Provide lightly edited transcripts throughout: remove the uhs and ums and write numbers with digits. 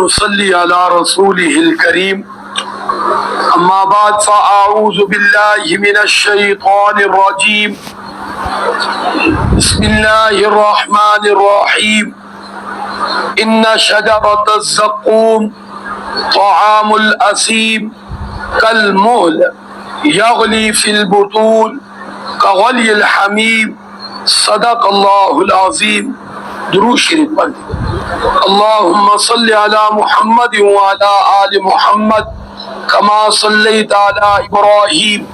نصلي على رسوله الكريم أما بعد فأعوذ بالله من الشيطان الرجيم بسم الله الرحمن الرحيم إن شجرة الزقوم طعام الأثيم كالمهل يغلي في البطون كغلي الحميم صدق الله العظيم. درود شریف پڑھیں. اللهم صل على محمد وعلى آل محمد كما صليت على إبراهيم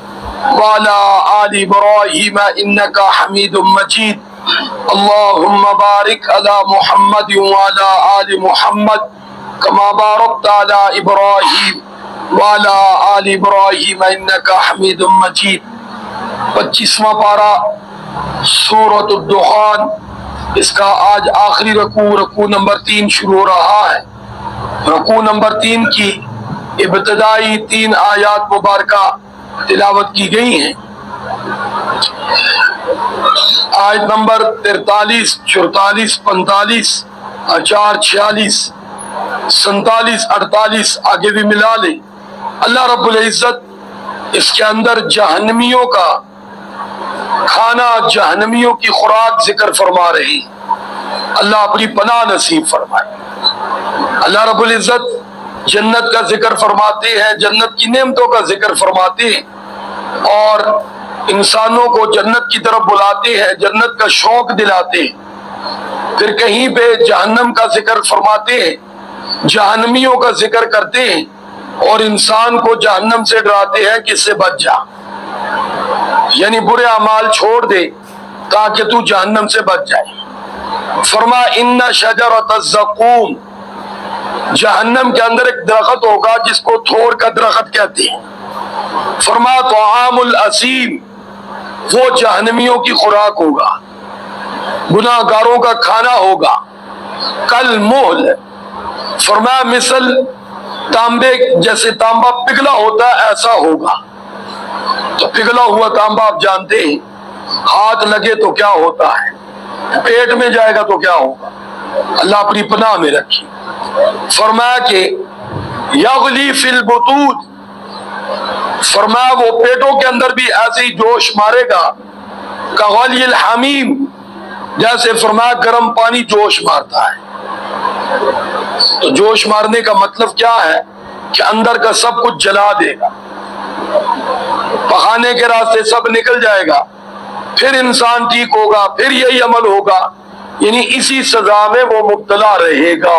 وعلى آل إبراهيم إنك حميد مجيد. اللهم بارك على محمد وعلى آل محمد كما باركت على إبراهيم وعلى آل إبراهيم إنك حميد مجيد. 25واں پارہ سورۃ الدخان، اس کا آج آخری رکوع نمبر 3 شروع ہو رہا ہے. رکوع نمبر 3 کی ابتدائی 3 آیات مبارکہ تلاوت کی گئی ہیں. آیت نمبر 43 44 45 4 46 47 48 آگے بھی ملا لیں. اللہ رب العزت اس کے اندر جہنمیوں کا کھانا، جہنمیوں کی خوراک ذکر فرما رہی. اللہ اپنی پناہ نصیب فرمائے. اللہ رب العزت جنت کا ذکر فرماتے ہیں، جنت کی نعمتوں کا ذکر فرماتے ہیں اور انسانوں کو جنت کی طرف بلاتے ہیں، جنت کا شوق دلاتے ہیں. پھر کہیں پہ جہنم کا ذکر فرماتے ہیں، جہنمیوں کا ذکر کرتے ہیں اور انسان کو جہنم سے ڈراتے ہیں کہ اس سے بچ جا، یعنی برے اعمال چھوڑ دے تاکہ تو جہنم سے بچ جائے. فرما ان شجرۃ الزقوم، جہنم کے اندر ایک درخت ہوگا جس کو تھور کا درخت کہتے ہیں. فرما طعام الاثیم، وہ جہنمیوں کی خوراک ہوگا، گناہ گاروں کا کھانا ہوگا. کالمہل، فرمایا مثل تانبے، جیسے تانبا پگھلا ہوتا ہے ایسا ہوگا. تو پگھلا ہوا تانبا آپ جانتے ہیں، ہاتھ لگے تو کیا ہوتا ہے، پیٹ میں جائے گا تو کیا ہوگا. اللہ اپنی پناہ میں رکھی. فرمایا کہ یغلی فی البطون، فرمایا وہ پیٹوں کے اندر بھی ایسے ہی جوش مارے گا. کغلی الحمیم، جیسے فرمایا گرم پانی جوش مارتا ہے. تو جوش مارنے کا مطلب کیا ہے کہ اندر کا سب کچھ جلا دے گا، پخانے کے راستے سب نکل جائے گا، پھر انسان ٹھیک ہوگا، پھر یہی عمل ہوگا. یعنی اسی سزا میں وہ مبتلا رہے گا،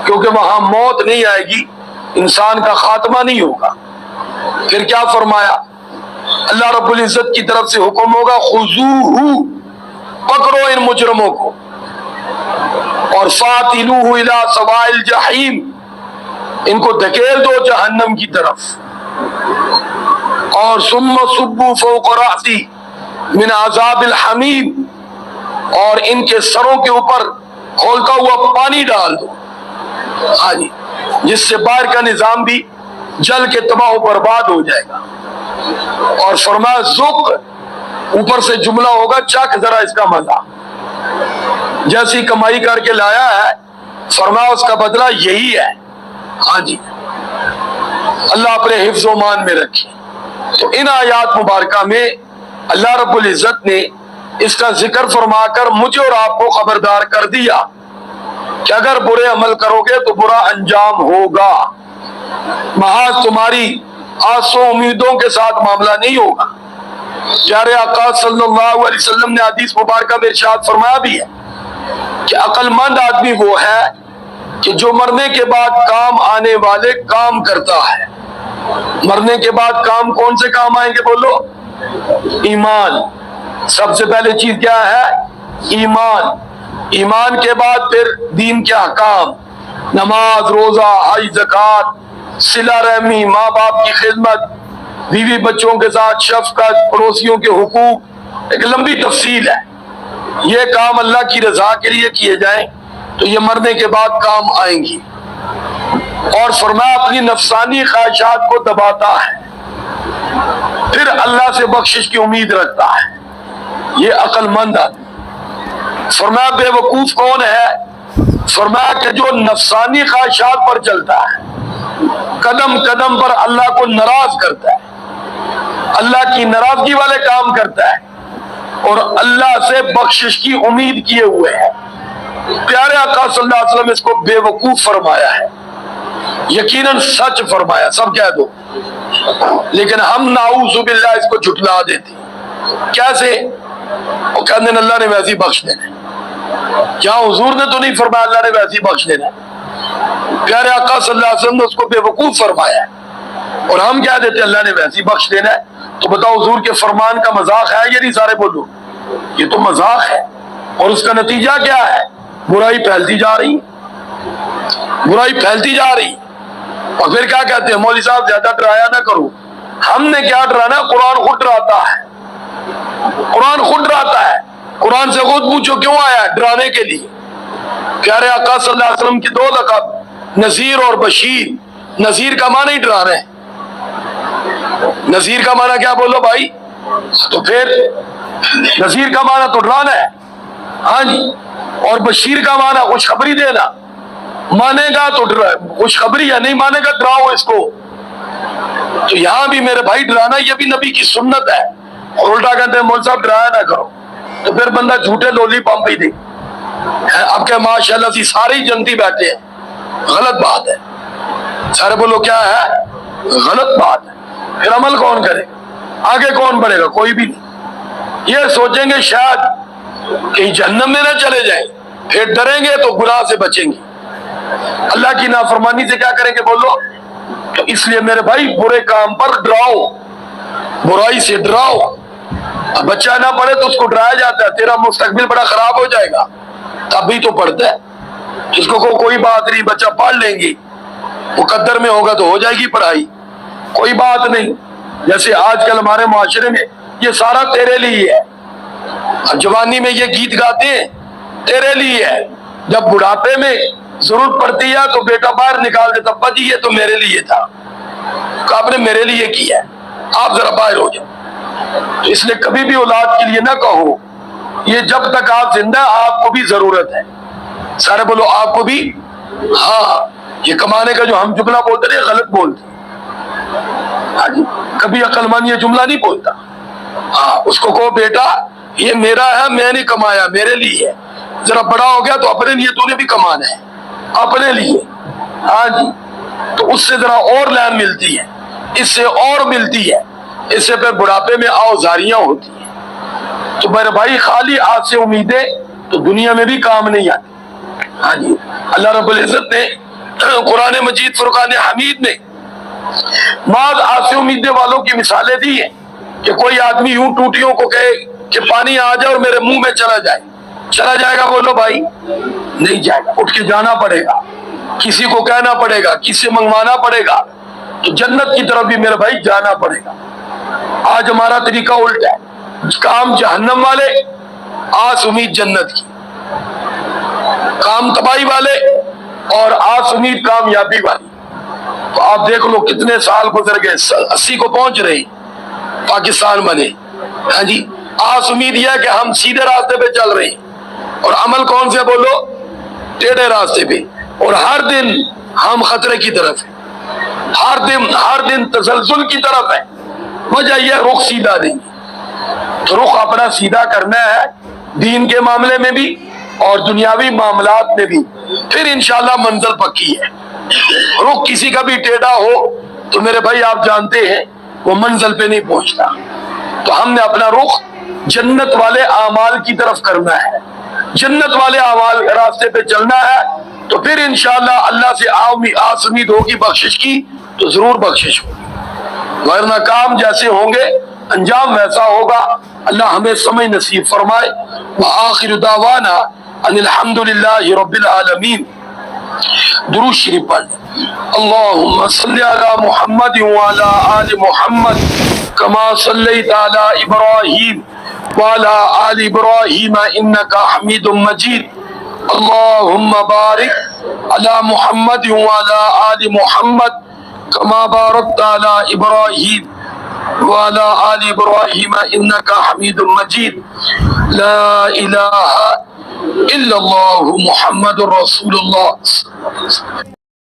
کیونکہ وہاں موت نہیں آئے گی، انسان کا خاتمہ نہیں ہوگا. پھر کیا فرمایا؟ اللہ رب العزت کی طرف سے حکم ہوگا خذوہ، پکڑو ان مجرموں کو، اور فاتلوہ الی سواء الجحیم، ان کو دھکیل دو جہنم کی طرف. اور ثم صبوا فوق رأسی من عذاب الحمیم، اور ان کے سروں کے اوپر کھولتا ہوا پانی ڈال دو، ہاں جی، جس سے باہر کا نظام بھی جل کے تباہ و برباد ہو جائے گا. اور فرمایا ذوق، اوپر سے جملہ ہوگا چکھ ذرا اس کا مزہ، جیسی کمائی کر کے لایا ہے فرمایا اس کا بدلہ یہی ہے. ہاں جی، اللہ اپنے حفظ و مان میں رکھے. تو ان آیات مبارکہ میں اللہ رب العزت نے اس کا ذکر فرما کر مجھے اور آپ کو خبردار کر دیا کہ اگر برے عمل کرو گے تو برا انجام ہوگا. محض تمہاری آسوں امیدوں کے ساتھ معاملہ نہیں ہوگا. پیارے آقا صلی اللہ علیہ وسلم نے حدیث مبارکہ میں ارشاد فرمایا بھی ہے کہ عقل مند آدمی وہ ہے کہ جو مرنے کے بعد کام آنے والے کام کرتا ہے. مرنے کے بعد کام کون سے کام آئیں گے بولو؟ ایمان. سب سے پہلے چیز کیا ہے؟ ایمان. ایمان کے بعد پھر دین کے احکام، نماز، روزہ، حج، زکوٰۃ، صلہ رحمی، ماں باپ کی خدمت، بیوی بچوں کے ساتھ شفقت، پڑوسیوں کے حقوق، ایک لمبی تفصیل ہے. یہ کام اللہ کی رضا کے لیے کیے جائیں تو یہ مرنے کے بعد کام آئیں گی. اور فرمایا اپنی نفسانی خواہشات کو دباتا ہے، پھر اللہ سے بخشش کی امید رکھتا ہے. یہ عقل مند آدمی. فرمایا بے وقوف کون ہے؟ فرمایا کہ جو نفسانی خواہشات پر چلتا ہے، قدم قدم پر اللہ کو ناراض کرتا ہے، اللہ کی ناراضگی والے کام کرتا ہے اور اللہ سے بخشش کی امید کیے ہوئے ہے، پیارے آقا صلی اللہ علیہ وسلم اس کو بے وقوف فرمایا ہے، یقیناً سچ فرمایا، سب کہہ دو، لیکن ہم نعوذ باللہ اس کو جھٹلا دیتے ہیں۔ کیسے؟ وہ کہتے ہیں اللہ نے ویسے ہی بخش دینا، کیا حضور نے تو نہیں فرمایا اللہ نے ویسے ہی بخش دینا؟ پیارے آقا صلی اللہ علیہ وسلم نے اس کو بے وقوف فرمایا ہے اور ہم کہہ دیتے ہیں اللہ نے ویسے ہی بخش دینا ہے۔ تو بتاؤ حضور کے فرمان کا مذاق ہے یا نہیں؟ سارے بولو، یہ تو مذاق ہے، اور اس کا نتیجہ کیا ہے؟ برائی پھیلتی جا رہی، برائی پھیلتی جا رہی، اور پھر کیا کہتے ہیں مولوی صاحب زیادہ ڈرایا نہ کرو۔ ہم نے کیا ڈرانا؟ قرآن خود ڈراتا ہے، قرآن خود ڈراتا ہے، قرآن سے خود پوچھو کیوں آیا ہے؟ ڈرانے کے لیے۔ پیارے آقا صلی اللہ علیہ وسلم کی دو لقب نذیر اور بشیر۔ نذیر کا معنی ہی ڈرا رہے ہیں، نذیر کا معنی کیا بولو بھائی؟ تو پھر نذیر کا معنی تو ڈرانا ہے، ہاں جی، اور بشیر کا معنی خوشخبری دینا۔ مانے گا تو خوشخبری ہے، نہیں مانے گا ڈراؤ اس کو۔ تو یہاں بھی میرے بھائی ڈرانا یہ بھی نبی کی سنت ہے، اور الٹا کہتے ہیں مول صاحب ڈرایا نہ کرو، تو پھر بندہ جھوٹے لولی پمپ ہی دے۔ اب کہ ماشاءاللہ سے سارے ہی جنتی بیٹھے ہیں، غلط بات ہے، سارے بولو کیا ہے؟ غلط بات ہے۔ پھر عمل کون کرے گا؟ آگے کون بڑھے گا؟ کوئی بھی نہیں۔ یہ سوچیں گے شاید کہیں جہنم میں نہ چلے جائیں، پھر ڈریں گے تو گناہ سے بچیں گے، اللہ کی نافرمانی سے کیا کریں گے بولو؟ تو اس لیے میرے بھائی برے کام پر ڈراؤ، برائی سے ڈراؤ۔ اب بچہ نہ پڑھے تو اس کو ڈرایا جاتا ہے تیرا مستقبل بڑا خراب ہو جائے گا، تب بھی تو پڑھتا ہے۔ اس کو کوئی بات نہیں، بچہ پڑھ لیں گے، مقدر میں ہوگا تو ہو جائے گی پڑھائی، کوئی بات نہیں۔ جیسے آج کل ہمارے معاشرے میں یہ سارا تیرے لیے ہے، اب جوانی میں یہ گیت گاتے ہیں تیرے لیے ہے، جب بڑھاپے میں ضرورت پڑتی ہے تو بیٹا باہر نکال دیتا، ابا جی یہ تو میرے لیے تھا، کہ آپ نے میرے لیے کیا ہے، آپ ذرا باہر ہو جاؤ۔ تو اس لیے کبھی بھی اولاد کے لیے نہ کہو، یہ جب تک آپ زندہ آپ کو بھی ضرورت ہے، سارے بولو آپ کو بھی۔ ہاں، یہ کمانے کا جو ہم جملہ بولتے ہیں غلط بولتے، ہاں جی، کبھی عقل مند یہ جملہ نہیں بولتا۔ ہاں، اس کو کہو بیٹا یہ میرا ہے، میں نے کمایا، میرے لیے ہے، ذرا بڑا ہو گیا تو اپنے لیے تو نے بھی کمانا ہے، اپنے لیے، ہاں جی، تو اس سے ذرا اور لین ملتی ہے، اس سے اور ملتی ہے، اس سے پھر بڑھاپے میں اوزاریاں ہوتی ہیں۔ تو میرے بھائی خالی آج سے امیدیں تو دنیا میں بھی کام نہیں آتی۔ ہاں جی، اللہ رب العزت نے قرآن مجید فرقان حمید میں بعض آج سے امیدیں والوں کی مثالیں دی ہیں کہ کوئی آدمی یوں ٹوٹیوں کو کہے کہ پانی آ جائے اور میرے منہ میں چلا جائے، چلا جائے گا بولو بھائی؟ نہیں جائے گا، اٹھ کے جانا پڑے گا، کسی کو کہنا پڑے گا، کسی سے منگوانا پڑے گا، تو جنت کی طرف بھی میرے بھائی جانا پڑے گا۔ آج ہمارا طریقہ الٹا ہے، کام جہنم والے، آس امید جنت کی، کام تباہی والے اور آس امید کامیابی والی۔ تو آپ دیکھ لو کتنے سال گزر گئے، 80 کو پہنچ رہے، پاکستان بنے، ہاں جی، آس امید یہ ہے کہ ہم سیدھے راستے پہ چل رہے ہیں، اور عمل کون سے بولو؟ ٹیڑھے راستے پہ، اور ہر دن ہم خطرے کی طرف ہیں، ہر دن تسلسل کی طرف ہے۔ وجہ یہ رخ سیدھا دیں گے، تو رخ اپنا سیدھا کرنا ہے، دین کے معاملے میں بھی اور دنیاوی معاملات میں بھی، پھر انشاءاللہ منزل پکی ہے۔ رخ کسی کا بھی ٹیڑھا ہو تو میرے بھائی آپ جانتے ہیں وہ منزل پہ نہیں پہنچتا۔ تو ہم نے اپنا رخ جنت والے اعمال کی طرف کرنا ہے، جنت والے اعمال راستے پہ چلنا ہے، تو پھر انشاءاللہ اللہ سے آس امید ہوگی بخشش کی، تو ضرور بخشش ہوگی، ورنہ کام جیسے ہوں گے انجام ویسا ہوگا۔ اللہ ہمیں سمجھ نصیب فرمائے۔ وآخر دعوانا ان الحمدللہ رب العالمین۔ درود شریف پڑھ لیں۔ اللہم صلی علی محمد وعلی آل محمد کما صلیت علی ابراہیم وعلی آل ابراہیم انکا حمید مجید۔ اللہم بارک علی محمد وعلی آل محمد کما بارکت علی ابراہیم وعلى آل إبراهيم إنك حميد مجيد. لا إله إلا الله محمد رسول الله.